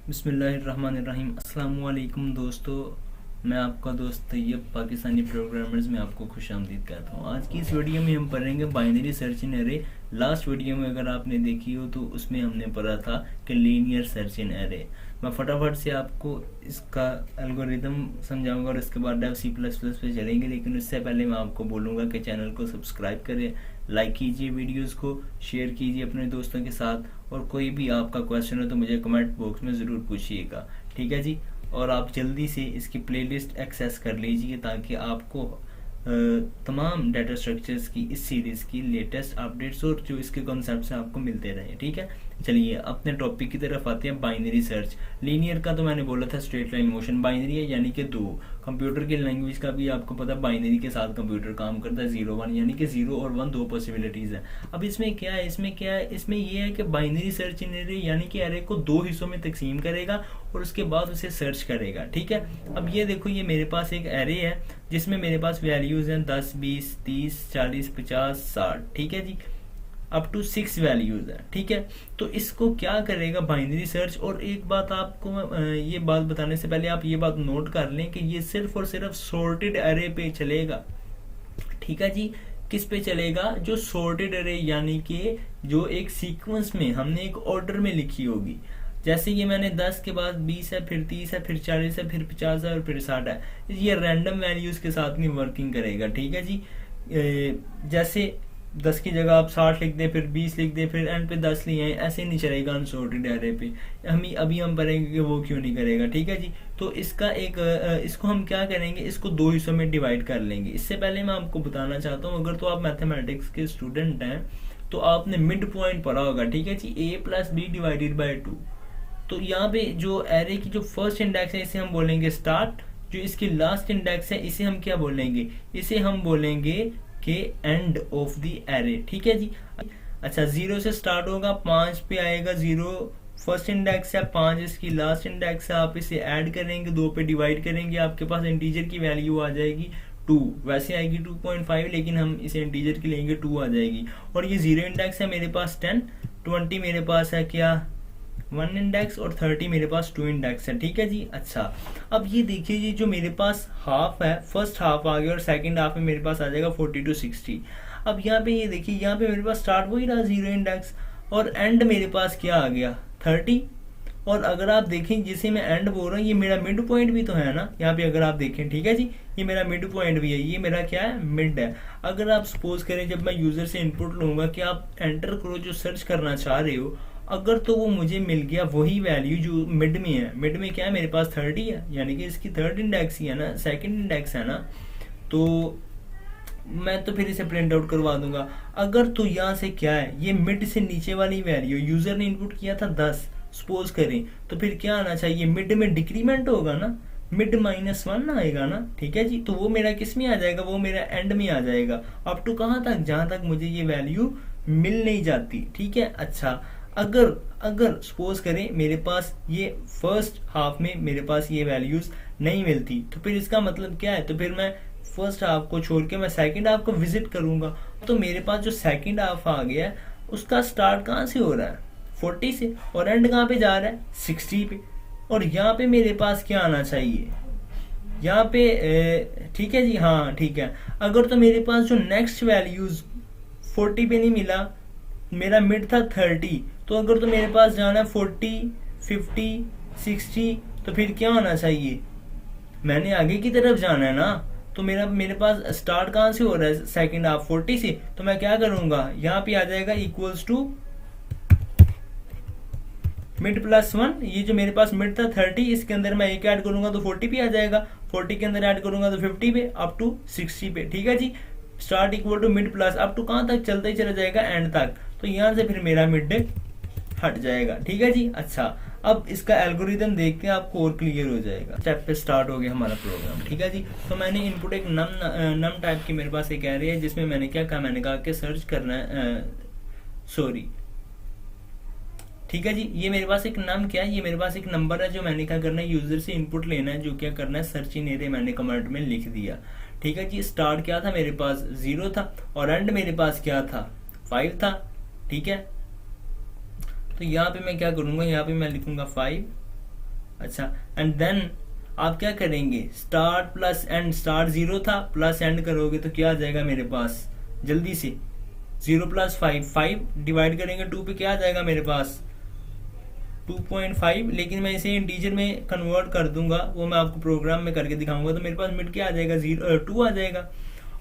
बिस्मिल्लाहिर्रहमानिर्रहीम। अस्सलाम वालेकुम दोस्तों, मैं आपका दोस्त तैयब पाकिस्तानी प्रोग्रामर्स में आपको खुश आमदीद कहता हूँ। आज की इस वीडियो में हम पढ़ेंगे binary search in array. Last video में अगर आपने देखी हो तो उसमें हमने पढ़ा था कि लीनियर सर्च इन एरे। मैं फटाफट से आपको इसका एल्गोरिदम समझाऊंगा और इसके बाद C++ पे चलेंगे, लेकिन उससे पहले मैं आपको बोलूँगा कि चैनल को सब्सक्राइब करें, लाइक कीजिए, वीडियोस को शेयर कीजिए अपने दोस्तों के साथ, और कोई भी आपका क्वेश्चन हो तो मुझे कमेंट बॉक्स में ज़रूर पूछिएगा, ठीक है जी। और आप जल्दी से इसकी प्लेलिस्ट एक्सेस कर लीजिए ताकि आपको तमाम डाटा स्ट्रक्चर्स की इस सीरीज़ की लेटेस्ट अपडेट्स और जो इसके कॉन्सेप्ट्स हैं आपको मिलते रहें, ठीक है। चलिए अपने टॉपिक की तरफ आते हैं। Binary search. लीनियर का तो मैंने बोला था स्ट्रेट लाइन मोशन। बाइनरी है यानी कि दो। कंप्यूटर की लैंग्वेज का भी आपको पता है, बाइनरी के साथ कंप्यूटर काम करता है, 0-1 यानी कि 0 और 1 दो पॉसिबिलिटीज़ हैं। अब इसमें क्या है, इसमें ये है कि बाइनरी सर्च इन एरे यानी कि एरे को दो हिस्सों में तकसीम करेगा और उसके बाद उसे सर्च करेगा, ठीक है। अब ये देखो, ये मेरे पास एक एरे है जिसमें मेरे पास वैल्यूज़ हैं 10, 20, 30, 40, 50, 60, ठीक है जी। अप टू 6 वैल्यूज है, ठीक है। तो इसको क्या करेगा बाइनरी सर्च। और एक बात आपको ये बात बताने से पहले आप ये बात नोट कर लें कि ये सिर्फ और सिर्फ सॉर्टेड एरे पे चलेगा, ठीक है जी। किस पे चलेगा? जो सॉर्टेड एरे यानी कि जो एक सीक्वेंस में हमने एक ऑर्डर में लिखी होगी। जैसे ये मैंने 10 के बाद 20 है, फिर 30 है, फिर 40 है, फिर 50 है और फिर 60 है। ये रैंडम वैल्यूज के साथ नहीं वर्किंग करेगा, ठीक है जी। जैसे 10 की जगह आप 60 लिख दे, फिर 20 लिख दे, फिर एंड पे 10 लिए हैं, ऐसे नहीं चलेगा अनसॉर्टेड एरे पे। अभी हम पढ़ेंगे कि वो क्यों नहीं करेगा, ठीक है जी। तो इसका इसको हम क्या करेंगे, इसको दो हिस्सों में डिवाइड कर लेंगे। इससे पहले मैं आपको बताना चाहता हूँ, अगर तो आप मैथमेटिक्स के स्टूडेंट हैं तो आपने मिड पॉइंट पढ़ा होगा, ठीक है जी। a+b/2। तो यहाँ पे जो एरे की जो फर्स्ट इंडेक्स है इसे हम बोलेंगे स्टार्ट, जो इसकी लास्ट इंडेक्स है इसे हम क्या बोलेंगे, इसे हम बोलेंगे के एंड ऑफ द एरे, ठीक है जी। अच्छा, 0 से स्टार्ट होगा, 5 पे आएगा, 0 फर्स्ट इंडेक्स है, 5 इसकी लास्ट इंडेक्स है। आप इसे ऐड करेंगे, 2 पे डिवाइड करेंगे, आपके पास इंटीजर की वैल्यू आ जाएगी 2। वैसे आएगी 2.5, लेकिन हम इसे इंटीजर की लेंगे, 2 आ जाएगी। और ये 0 इंडेक्स है मेरे पास 10, 20 मेरे पास है क्या 1 इंडेक्स, और 30 मेरे पास 2 इंडेक्स है, ठीक है जी। अच्छा, अब ये देखिए, ये जो मेरे पास हाफ है, फर्स्ट हाफ आ गया और सेकंड हाफ में मेरे पास आ जाएगा 40 to 60। अब यहाँ पे ये देखिए, यहाँ पे मेरे पास स्टार्ट वही रहा 0 इंडेक्स, और एंड मेरे पास क्या आ गया 30। और अगर आप देखें जिसे मैं एंड बोल रहा हूँ, ये मेरा मिड पॉइंट भी तो है ना, यहाँ पे अगर आप देखें, ठीक है जी। ये मेरा मिड पॉइंट भी है, ये मेरा क्या है, मिड है। अगर आप सपोज करें जब मैं यूजर से इनपुट लूंगा कि आप एंटर करो जो सर्च करना चाह रहे हो, अगर तो वो मुझे मिल गया वही वैल्यू जो मिड में है। मिड में क्या है, मेरे पास 30 है, यानी कि इसकी थर्ड इंडेक्स ही है ना, सेकंड इंडेक्स है ना, तो मैं तो फिर इसे प्रिंट आउट करवा दूंगा। अगर तो यहाँ से क्या है, ये मिड से नीचे वाली वैल्यू यूजर ने इनपुट किया था 10 सपोज करें, तो फिर क्या आना चाहिए, मिड में डिक्रीमेंट होगा ना, मिड -1 आएगा ना, ठीक है जी। तो वो मेरा किस में आ जाएगा, वो मेरा एंड में आ जाएगा। अप टू कहाँ तक, जहां तक मुझे ये वैल्यू मिल नहीं जाती, ठीक है। अच्छा, अगर सपोज करें मेरे पास ये फर्स्ट हाफ में मेरे पास ये वैल्यूज नहीं मिलती, तो फिर इसका मतलब क्या है, तो फिर मैं फर्स्ट हाफ को छोड़ के मैं सेकंड हाफ को विजिट करूंगा। तो मेरे पास जो सेकंड हाफ आ गया है उसका स्टार्ट कहाँ से हो रहा है, 40 से, और एंड कहाँ पे जा रहा है, 60 पे। और यहाँ पे मेरे पास क्या आना चाहिए, यहाँ पे ठीक है जी, हाँ ठीक है। अगर तो मेरे पास जो नेक्स्ट वैल्यूज 40 पे नहीं मिला, मेरा मिड था 30, तो अगर तो मेरे पास जाना है 40, 50, 60, तो फिर क्या होना चाहिए, मैंने आगे की तरफ जाना है ना। तो मेरे पास स्टार्ट कहाँ से हो रहा है, सेकंड हाफ 40 से, तो मैं क्या करूंगा, यहाँ पे आ जाएगा इक्वल्स टू मिड +1। ये जो मेरे पास मिड था 30, इसके अंदर मैं एक ऐड करूंगा तो 40 पे आ जाएगा, 40 के अंदर ऐड करूंगा तो 50 पे, अप टू 60 पे, ठीक है जी। Start equal to mid plus up to कहाँ तक चलता ही चला जाएगा, एंड तक। तो यहाँ से फिर मेरा मिड हट जाएगा, ठीक है जी। अच्छा, अब इसका एल्गोरिदम देखते हैं, आपको और क्लियर हो जाएगा। स्टेप पे स्टार्ट हो गया हमारा प्रोग्राम, ठीक है जी। तो मैंने इनपुट एक नम टाइप की मेरे पास एक एरे है, जिसमें मैंने क्या कहा, मैंने कहा कि सर्च करना है, सॉरी ठीक है जी। ये मेरे पास एक नाम क्या है, ये मेरे पास एक नंबर है जो मैंने क्या करना है, यूजर से इनपुट लेना है, जो क्या करना है, सर्च इन एरे मैंने कमांड में लिख दिया। ठीक है जी। स्टार्ट क्या था मेरे पास 0 था और एंड मेरे पास क्या था 5 था। ठीक है, तो यहाँ पे मैं क्या करूंगा, यहाँ पे मैं लिखूंगा 5। अच्छा, एंड देन आप क्या करेंगे, स्टार्ट प्लस एंड, स्टार्ट 0 था प्लस एंड करोगे तो क्या आ जाएगा मेरे पास, जल्दी से 0 प्लस 5, 5 डिवाइड करेंगे 2 पे, क्या आ जाएगा मेरे पास 2.5। लेकिन मैं इसे इंटीजर में कन्वर्ट कर दूंगा, वो मैं आपको प्रोग्राम में करके दिखाऊंगा, तो मेरे पास मिड क्या आ जाएगा 2 आ जाएगा।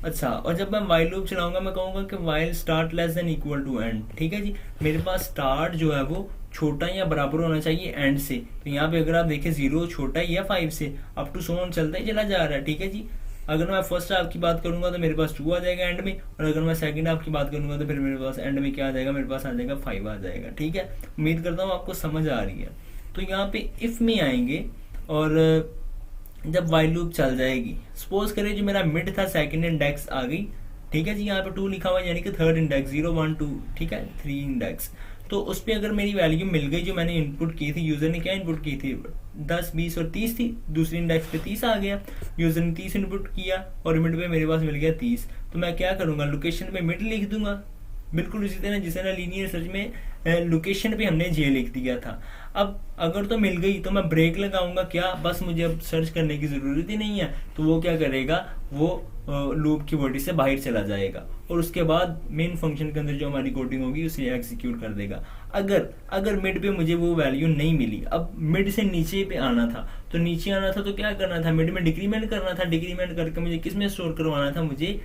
अच्छा, और जब मैं वाइल लूप चलाऊंगा मैं कहूंगा कि while start less than equal to end. ठीक है जी, मेरे पास स्टार्ट जो है वो छोटा या बराबर होना चाहिए एंड से। तो यहाँ पे अगर आप देखें 0 छोटा ही है 5 से, अप टू सो ऑन चलता ही चला जा रहा है। ठीक है जी, अगर मैं फर्स्ट हाफ की बात करूंगा तो मेरे पास 2 आ जाएगा एंड में, और अगर मैं सेकंड हाफ की बात करूंगा तो फिर मेरे पास एंड में क्या आ जाएगा, मेरे पास आ जाएगा 5 आ जाएगा। ठीक है, उम्मीद करता हूँ आपको समझ आ रही है। तो यहाँ पे इफ में आएंगे और जब वाइल लूप चल जाएगी, सपोज करें जो मेरा मिड था सेकंड इंडेक्स आ गई। ठीक है जी, यहाँ पे 2 लिखा हुआ है यानी कि थर्ड इंडेक्स 0 1 2। ठीक है, 3 इंडेक्स। तो उस पर अगर मेरी वैल्यू मिल गई जो मैंने इनपुट की थी, यूजर ने क्या इनपुट की थी 10 20 और 30 थी, दूसरी इंडेक्स पे 30 आ गया, यूजर ने 30 इनपुट किया और मिड पे मेरे पास मिल गया 30। तो मैं क्या करूंगा, लोकेशन पे मिड लिख दूंगा, बिल्कुल उसी तरह जिस तरह लीनियर सर्च में लोकेशन पे हमने जे लिख दिया था। अब अगर तो मिल गई तो मैं ब्रेक लगाऊंगा, क्या बस मुझे अब सर्च करने की जरूरत ही नहीं है, तो वो क्या करेगा, वो लूप की बॉडी से बाहर चला जाएगा और उसके बाद मेन फंक्शन के अंदर जो हमारी कोडिंग होगी उसे एग्जीक्यूट कर देगा। अगर मिड पे मुझे वो वैल्यू नहीं मिली, अब मिड से नीचे पे आना था, तो नीचे आना था तो क्या करना था, मिड में डिक्रीमेंट करना था, डिक्रीमेंट करके मुझे किस में स्टोर करवाना था, मुझे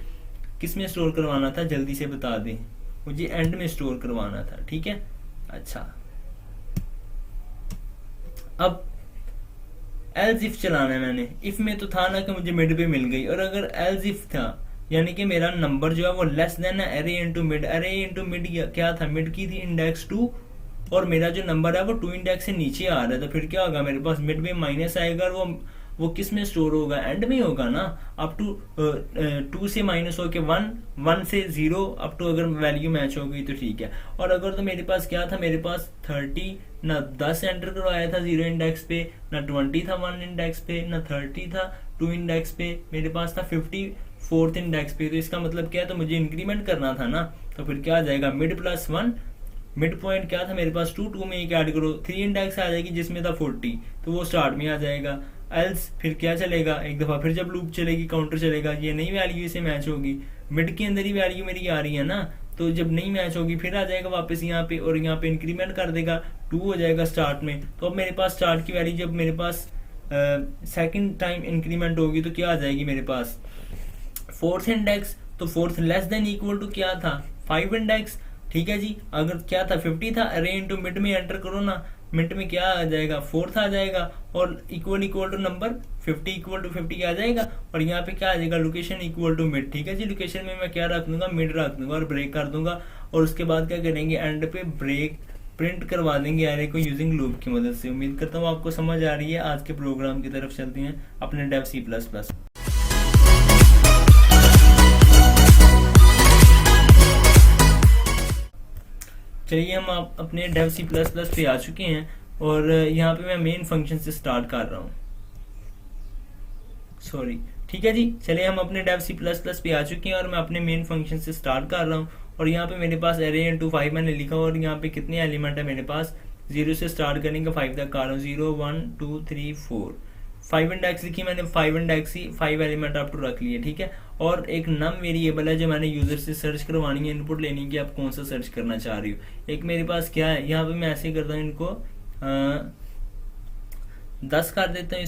किस में स्टोर करवाना था, जल्दी से बता दें, मुझे एंड में स्टोर करवाना था। ठीक है, अच्छा, अब एल्स इफ चलाना है मैंने। इफ में तो था ना कि मुझे मिड पे मिल गई, और अगर एल्स इफ था यानी कि मेरा नंबर जो है वो लेस देन है array into mid. Array into mid क्या था, मिड की थी इंडेक्स 2 और मेरा जो नंबर है वो 2 इंडेक्स से नीचे आ रहा है, तो फिर क्या होगा, मेरे पास मिड में माइनस आएगा और वो किस में स्टोर होगा, एंड में होगा ना। अप टू 2 से माइनस होके 1, 1 से 0 अप टू अगर वैल्यू मैच हो गई तो ठीक है। और अगर तो मेरे पास क्या था, मेरे पास 30 ना 10 एंटर करवाया था 0 इंडेक्स पे, ना 20 था 1 इंडेक्स पे, ना 30 था 2 इंडेक्स पे, मेरे पास था 50 4th इंडेक्स पे। तो इसका मतलब क्या है, तो मुझे इंक्रीमेंट करना था ना, तो फिर क्या आ जाएगा, मिड प्लस 1, मिड पॉइंट क्या था मेरे पास 2, 2 में एक ऐड करो, 3 इंडेक्स आ जाएगी जिसमें था 40, तो वो स्टार्ट में आ जाएगा। एल्स फिर क्या चलेगा, एक दफा फिर जब लूप चलेगी काउंटर चलेगा, ये नई वैल्यू से मैच होगी, मिड के अंदर ही वैल्यू मेरी आ रही है ना, तो जब नहीं मैच होगी फिर आ जाएगा वापस यहाँ पे और यहाँ पे इंक्रीमेंट कर देगा, 2 हो जाएगा स्टार्ट में। तो अब मेरे पास स्टार्ट की वैल्यू जब मेरे पास सेकंड टाइम इंक्रीमेंट होगी तो क्या आ जाएगी मेरे पास 4th इंडेक्स, तो 4th less than equal to क्या था 5 इंडेक्स। ठीक है जी, अगर क्या था 50 था, अरे इनटू मिड में एंटर करो ना, मिड में क्या आ जाएगा 4th आ जाएगा और equal to number 50 equal to 50 आ जाएगा, और यहाँ पे क्या आ जाएगा, लोकेशन इक्वल टू मिड। ठीक है जी, लोकेशन में मैं क्या रख दूंगा, मिड रख दूंगा और ब्रेक कर दूंगा, और उसके बाद क्या करेंगे, एंड पे ब्रेक प्रिंट करवा देंगे एरे को यूजिंग लूप की मदद से। उम्मीद करता हूँ आपको समझ आ रही है। आज के प्रोग्राम की तरफ चलते हैं अपने डेव C++। चलिए, हम अपने डेव C++ पे आ चुके हैं और यहाँ पे मैं मेन फंक्शन से स्टार्ट कर रहा हूँ, सॉरी। ठीक है जी, चलिए हम अपने डेव C++ पे आ चुके हैं और मैं अपने मेन फंक्शन से स्टार्ट कर रहा हूँ, और यहाँ पे मेरे पास एरे इनटू 5 मैंने लिखा और यहाँ पे कितने एलिमेंट है मेरे पास, 0 से स्टार्ट करेंगे 5 तक कर रहा हूँ, 0 1 2 3 4, 5 इंडेक्स लिखी मैंने, 5 इंडेक्स ही 5 एलिमेंट आप टू रख लिए। ठीक है, और एक नम वेरिएबल है जो मैंने यूजर से सर्च करवानी है, इनपुट लेनी कि आप कौन सा सर्च करना चाह रही हो। एक मेरे पास क्या है, यहाँ पे मैं ऐसे करता हूँ, इनको 10 कर देता हूँ,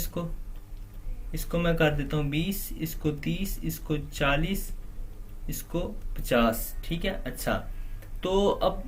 इसको मैं कर देता हूँ 20, इसको 30, इसको 40, इसको 50। ठीक है, अच्छा, तो अब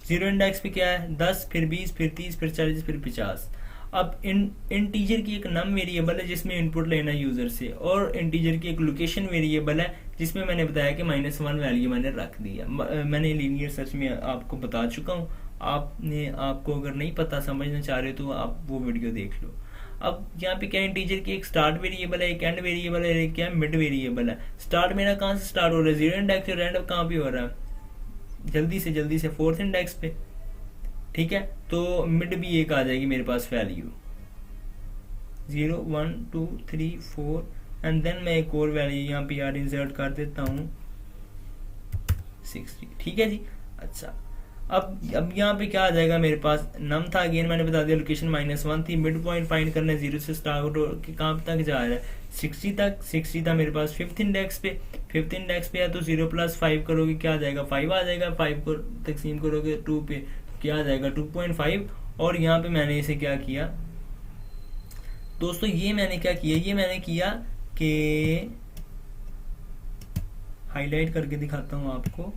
0 इंडेक्स पे क्या है 10, फिर 20, फिर 30, फिर 40, फिर 50। अब इंटीजर की एक नम वेरिएबल है जिसमें इनपुट लेना यूजर से, और इंटीजर की एक लोकेशन वेरिएबल है जिसमें मैंने बताया कि -1 वैल्यू मैंने रख दिया। मैंने लीनियर सर्च में आपको बता चुका हूँ, आपको अगर नहीं पता समझना चाह रहे तो आप वो वीडियो देख लो। अब यहाँ पे क्या इंटीजर की एक स्टार्ट वेरिएबल है, एक एंड वेरिएबल है, एक क्या मिड वेरिएबल है। स्टार्ट मेरा कहाँ से स्टार्ट हो रहा है, 0 इंडेक्स, और एंड कहाँ पे हो रहा है, जल्दी से 4th इंडेक्स पे। ठीक है, तो मिड भी एक आ जाएगी मेरे पास वैल्यू 0 1 2 3 4 एंड देन मैं एक और वैल्यू यहाँ पे यार इंसर्ट कर देता हूँ 60। ठीक है जी। अच्छा, अब यहाँ पे क्या आ जाएगा मेरे पास, नम था अगेन मैंने बता दिया, लोकेशन -1 थी, मिड पॉइंट फाइंड करना है, 0 से स्टार्ट हो के कहाँ तक जा रहा है 60 तक। 60 था मेरे पास फिफ्थ इंडेक्स पे, फिफ्थ इंडेक्स पे है तो 0 + 5 करोगे क्या आ जाएगा 5 आ जाएगा, 5 को तकसीम करोगे 2 पे क्या आ जाएगा 2.5। और यहाँ पे मैंने इसे क्या किया दोस्तों, ये मैंने क्या किया, ये मैंने किया कि हाईलाइट करके दिखाता हूँ आपको,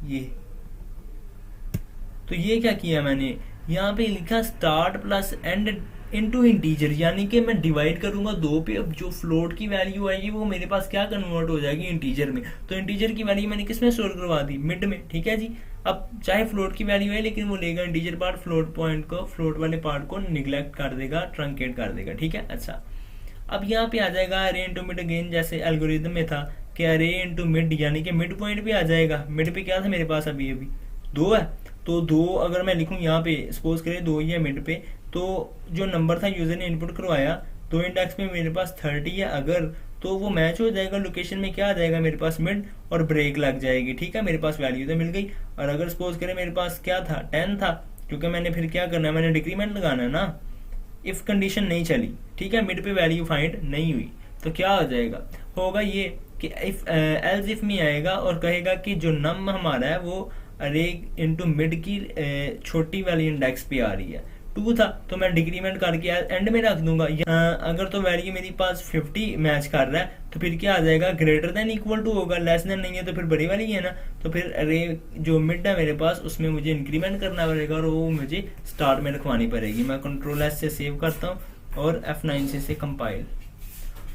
ये तो ये क्या किया मैंने, यहाँ पे लिखा start plus and into integer, यानी कि मैं डिवाइड करूंगा 2 पे, अब जो फ्लोट की वैल्यू आएगी वो मेरे पास क्या कन्वर्ट हो जाएगी इंटीजर में, तो इंटीजर की वैल्यू मैंने किस में स्टोर करवा दी, मिड में। ठीक है जी। अब चाहे फ्लोट की वैल्यू है लेकिन वो लेगा इंटीजर पार्ट, फ्लोट पॉइंट को, फ्लोट वाले पार्ट को निग्लेक्ट कर देगा, ट्रंकेट कर देगा। ठीक है। अच्छा, अब यहाँ पे आ जाएगा अरे इनटू मिड अगेन, जैसे एल्गोरिथम में था कि अरे इनटू मिड, यानी कि मिड पॉइंट पे आ जाएगा। मिड पे क्या था मेरे पास अभी 2 है, तो 2 अगर मैं लिखूं यहाँ पे, सपोज करें 2 ही है मिड पे, तो जो नंबर था यूजर ने इनपुट करवाया 2 इंडेक्स में मेरे पास 30 है अगर, तो वो मैच हो जाएगा, लोकेशन में क्या आ जाएगा मेरे पास मिड और ब्रेक लग जाएगी। ठीक है, मेरे पास वैल्यू तो मिल गई। और अगर सपोज करें मेरे पास क्या था 10 था, क्योंकि मैंने फिर क्या करना है, मैंने डिक्रीमेंट लगाना है ना, इफ कंडीशन नहीं चली, ठीक है, मिड पे वैल्यू फाइंड नहीं हुई, तो क्या हो जाएगा, होगा ये कि इफ एल्स इफ में आएगा और कहेगा कि जो नम हमारा है वो अरे इनटू मिड की छोटी वाली इंडेक्स पे आ रही है, 2 था तो मैं डिक्रीमेंट करके एंड में रख दूंगा। अगर तो वैल्यू मेरी पास 50 मैच कर रहा है तो फिर क्या आ जाएगा, ग्रेटर देन इक्वल टू होगा, लेस देन नहीं है तो फिर बड़ी वाली है ना, तो फिर अरे जो मिड है मेरे पास उसमें मुझे इंक्रीमेंट करना पड़ेगा और वो मुझे स्टार्ट में रखवानी पड़ेगी। मैं Ctrl+S से सेव करता हूँ और F9 से कंपाइल,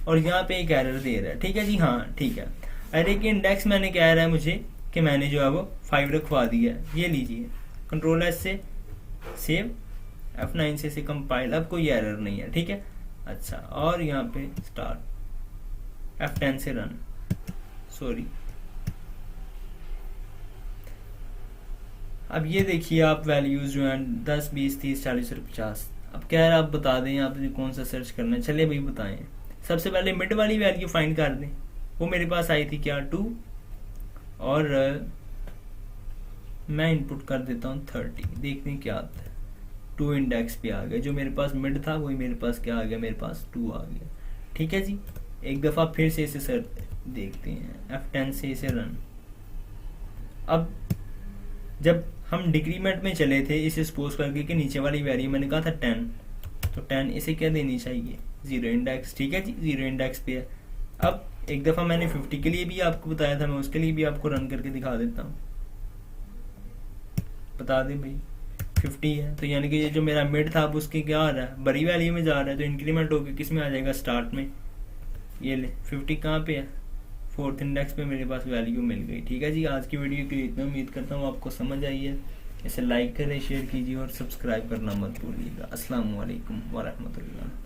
और यहाँ पे एक एरर दे रहा है। ठीक है जी, हाँ ठीक है। अरे की इंडेक्स मैंने कह रहा है मुझे कि मैंने जो है वो 5 रखवा दिया है, ये लीजिए Ctrl+S से सेव, F9 से कंपाइल, अब कोई एरर नहीं है। ठीक है। अच्छा, और यहाँ पे स्टार्ट, F10 से रन, सॉरी। अब ये देखिए आप वैल्यूज जो हैं 10 20 30 40 और 50। अब कह रहा आप बता दें आपने कौन सा सर्च करना है, चलिए भाई बताएं। सबसे पहले मिड वाली वैल्यू फाइंड कर दें, वो मेरे पास आई थी क्या 2, और मैं इनपुट कर देता हूँ 30, देखते हैं क्या आता है। 2 इंडेक्स पे आ गया, जो मेरे पास मिड था वही मेरे पास क्या आ गया, मेरे पास 2 आ गया। ठीक है जी, एक दफ़ा फिर से इसे सर्च देखते हैं, F10 से इसे रन। अब जब हम डिक्रीमेंट में चले थे इसे सपोज करके कि नीचे वाली वैल्यू मैंने कहा था 10, तो 10 इसे क्या देनी चाहिए 0 इंडेक्स। ठीक है जी, 0 इंडेक्स पे है। अब एक दफ़ा मैंने 50 के लिए भी आपको बताया था, मैं उसके लिए भी आपको रन करके दिखा देता हूँ, बता दें भाई 50 है, तो यानी कि ये जो मेरा मिड था अब उसके क्या आ रहा है, बड़ी वैल्यू में जा रहा है, तो इंक्रीमेंट होकर किस में आ जाएगा, स्टार्ट में। ये ले 50 कहाँ पे है, 4th इंडेक्स पे मेरे पास वैल्यू मिल गई। ठीक है जी, आज की वीडियो के लिए इतना, उम्मीद करता हूँ आपको समझ आई है। इसे लाइक करें, शेयर कीजिए और सब्सक्राइब करना मत भूलिएगा। अस्सलाम वालेकुम व रहमतुल्लाह।